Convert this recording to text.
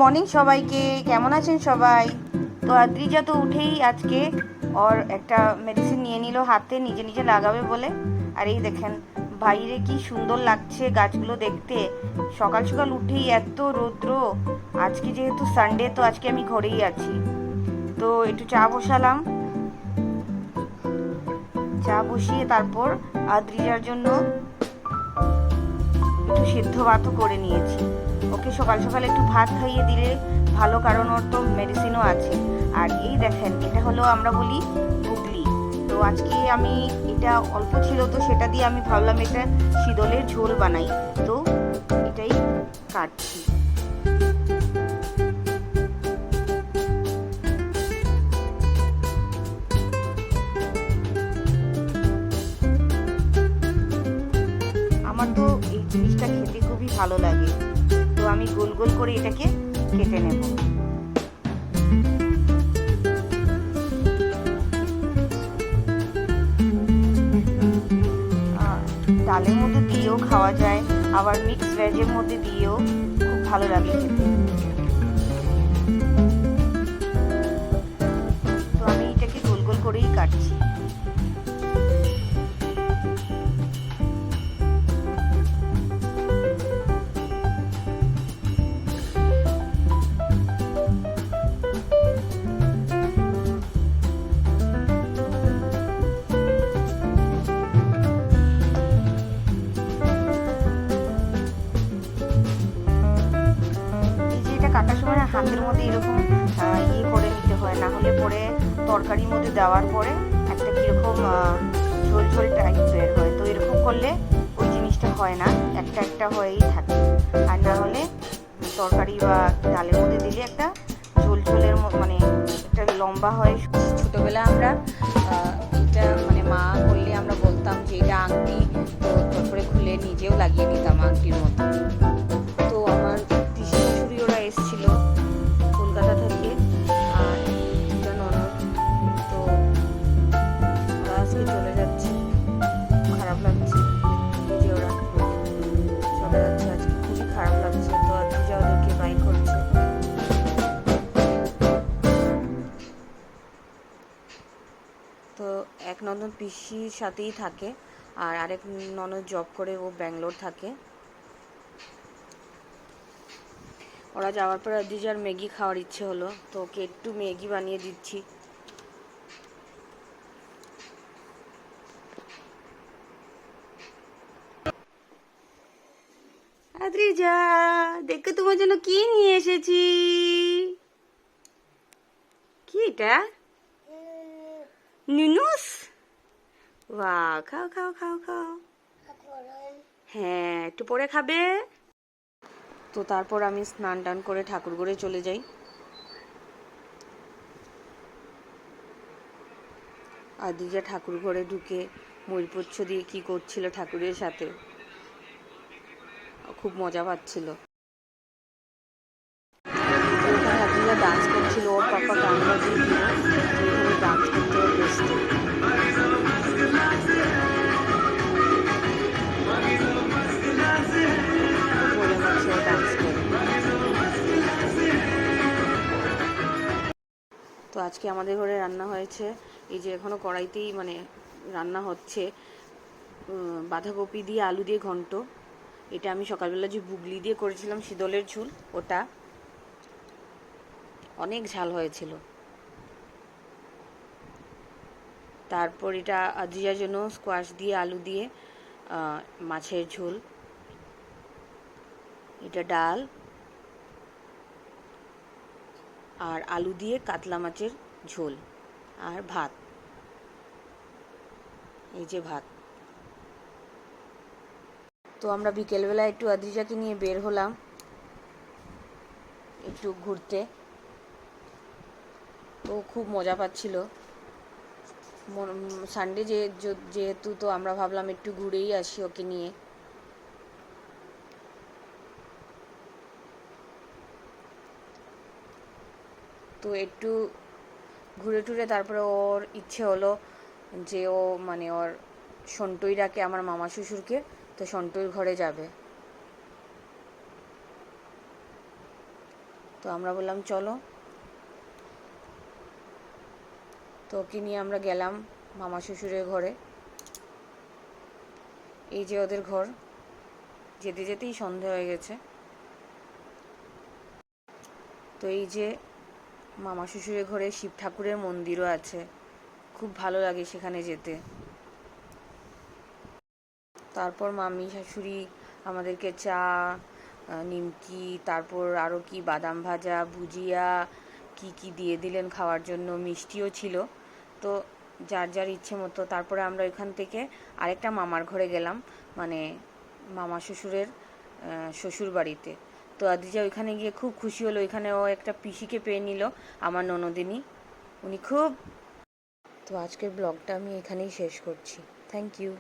Morning সবাইকে, কেমন আছেন সবাই? তো আদ্রিজা তো উঠেই আজকে ওর একটা মেডিসিন নিয়ে নিল হাতে, নিজে নিজে লাগাবে বলে। আর এই দেখেন বাইরে কি সুন্দর লাগছে গাছগুলো দেখতে। সকাল সকাল উঠেই এত রৌদ্র। আজকে যেহেতু সানডে, তো আজকে আমি ঘরেই আছি। তো একটু চা বসালাম, চা বসিয়ে তারপর আদ্রিজার জন্য একটু সিদ্ধ ভাতও করে নিয়েছি। ওকে সকাল সকাল একটু ভাত খাইয়ে দিলে ভালো, কারণ ওর তো মেডিসিনও আছে। আর এই দেখেন, এটা হলো আমরা বলি গুগলি। তো আজকে আমি এটা অল্প ছিল, তো সেটা দিয়ে আমি ভাবলাম এটা শীতলের ঝোল বানাই। তো এটাই কাটছি। আমার তো এই জিনিসটা খেতে খুবই ভালো লাগে। তো আমি গোল গোল করে এটাকে কেটে নেব। ডালের মধ্যে দিয়েও খাওয়া যায়, আবার মিক্স ভেজের মধ্যে দিয়েও খুব ভালো লাগে খেতে। তো আমি এটাকে গোল গোল করেই কাটছি। এই যে এটা কাটার সময় হাতের মধ্যে এরকম ইয়ে করে নিতে হয়, না হলে পরে তরকারির মধ্যে দেওয়ার পরে একটা কীরকম ঝোল ঝোল টাইপ বের হয়। তো এরকম করলে ওই জিনিসটা হয় না, একটা একটা হয়েই থাকে। আর না হলে তরকারি বা ডালের মধ্যে দিলে একটা ঝোল ঝোলের মানে একটা লম্বা হয়। ছোটোবেলায় আমরা এটা মানে মা করলে আমরা বলতাম যে এটা আংটি, তো তারপরে খুলে নিজেও লাগিয়ে নিতাম আংটির মতো। তো আমার পিসি শাশুড়ি ওরা এসেছিল কলকাতা থেকে, আর দুটা ননদ। তো ওরা আজকে চলে যাচ্ছে, খারাপ লাগছে। এই যে ওরা চলে যাচ্ছে আজকে, খুবই খারাপ লাগছে। তো আজকে ওদেরকে বাই করছে। তো এক ননদ পিসির সাথেই থাকে, আর আরেক ননদ জব করে, ও ব্যাঙ্গালোর থাকে। ওরা যাওয়ার পর আদিজার ম্যাগি খাওয়ার ইচ্ছে হলো, তো ওকে একটু ম্যাগি বানিয়ে দিচ্ছি। আদ্রিজা, দেখো তোমার জন্য কি নিয়ে এসেছি। কি এটা? নুনুস। বাহ, খাও খাও খাও খাও। হ্যাঁ, একটু পরে খাবে। তো তারপর আমি স্নান টান করে ঠাকুর ঘরে চলে যাই। আদিজা ঠাকুর ঘরে ঢুকে ময়ূরপুচ্ছ দিয়ে কি করছিল ঠাকুরের সাথে, খুব মজা পাচ্ছিল। ওখানে আদিজা ডান্স করছিল, ওর পাপা গান বাজিয়ে দিল, ওখানে ডান্স করতে ব্যস্ত। মজা পাচ্ছে ও ডান্স করে। তো আজকে আমাদের ঘরে রান্না হয়েছে, এই যে এখনও কড়াইতেই মানে রান্না হচ্ছে, বাঁধাকপি দিয়ে আলু দিয়ে ঘন্ট। এটা আমি সকালবেলা যে বুগলি দিয়ে করেছিলাম শীতলের ঝোল, ওটা অনেক ঝাল হয়েছিল। তারপর এটা আদ্রিজার জন্য স্কোয়াশ দিয়ে আলু দিয়ে মাছের ঝোল। এটা ডাল আর আলু দিয়ে কাতলা মাছের ঝোল আর ভাত। এই যে ভাত। তো আমরা বিকেলবেলা একটু আদ্রিজাকে নিয়ে বের হলাম একটু ঘুরতে। ও খুব মজা পাচ্ছিল। সানডে যেহেতু, তো আমরা ভাবলাম একটু ঘুরেই আসি ওকে নিয়ে। তো একটু ঘুরে টুরে তারপরে ওর ইচ্ছে হলো যে ও মানে ওর সন্টুই ডাকে, আমার মামা শ্বশুরকে, তো সন্টুর ঘরে যাবে। তো তো আমরা বললাম চলো, তো ওকে নিয়ে আমরা গেলাম মামা শ্বশুরের ঘরে। এই যে ওদের ঘর, যেতে যেতেই সন্ধে হয়ে গেছে। তো এই যে মামা শ্বশুরের ঘরে শিব ঠাকুরের মন্দিরও আছে, খুব ভালো লাগে সেখানে যেতে। তারপর মামি শাশুড়ি আমাদেরকে চা, নিমকি, তারপর আরও কি বাদাম ভাজা, ভুজিয়া, কি কি দিয়ে দিলেন খাওয়ার জন্য, মিষ্টিও ছিল। তো যার যার ইচ্ছে মতো তারপরে আমরা ওইখান থেকে আরেকটা মামার ঘরে গেলাম, মানে মামা শ্বশুরের শ্বশুর বাড়িতে। তো আদিজা ওইখানে গিয়ে খুব খুশি হলো, ওইখানে ও একটা পিসিকে পেয়ে নিল, আমার ননদিনী, উনি খুব। তো আজকের ব্লগটা আমি এখানেই শেষ করছি। Thank you.